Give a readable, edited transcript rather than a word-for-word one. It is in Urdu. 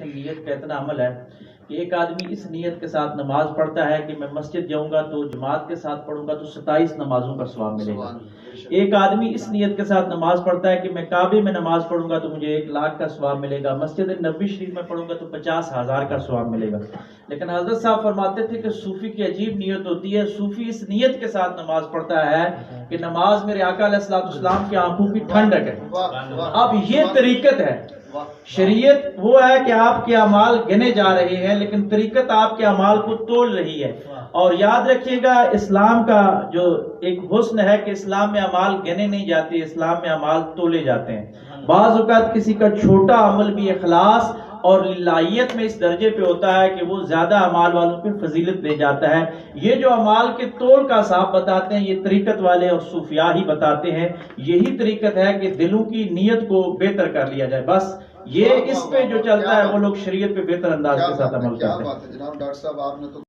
لیکن نیت کا اتنا عمل ہے کہ ایک آدمی اس نیت کے ساتھ نماز پڑھتا ہے کہ میں مسجد جاؤں گا تو جماعت کے ساتھ پڑھوں گا تو 27 نمازوں کا ثواب ملے گا. ایک آدمی اس نیت کے ساتھ نماز پڑھتا ہے کہ میں کعبے میں نماز پڑھوں گا تو مجھے 1 لاکھ کا ثواب ملے گا. مسجد نبوی شریف میں پڑھوں گا تو 50,000 کا ثواب ملے گا. لیکن حضرت صاحب فرماتے تھے کہ صوفی کی عجیب نیت ہوتی ہے. صوفی اس نیت کے ساتھ نماز پڑھتا ہے کہ نماز میرے آقا علیہ السلام کی آنکھوں کی ٹھنڈک ہے. اب یہ طریقت ہے. شریعت وہ ہے کہ آپ کے اعمال گنے جا رہے ہیں لیکن طریقت آپ کے اعمال کو تول رہی ہے. اور یاد رکھیے گا اسلام کا جو ایک حسن ہے کہ اسلام میں اعمال گنے نہیں جاتے, اسلام میں اعمال تولے جاتے ہیں. بعض اوقات کسی کا چھوٹا عمل بھی اخلاص اور للہیت میں اس درجے پہ ہوتا ہے کہ وہ زیادہ اعمال والوں پہ فضیلت دے جاتا ہے. یہ جو اعمال کے تول کا صاحب بتاتے ہیں یہ طریقت والے اور صوفیاء ہی بتاتے ہیں. یہی طریقت ہے کہ دلوں کی نیت کو بہتر کر لیا جائے. بس یہ اس پہ جو چلتا ہے وہ لوگ شریعت پہ بہتر انداز کے ساتھ عمل کرتے ہیں. جناب ڈاکٹر صاحب آپ نے تو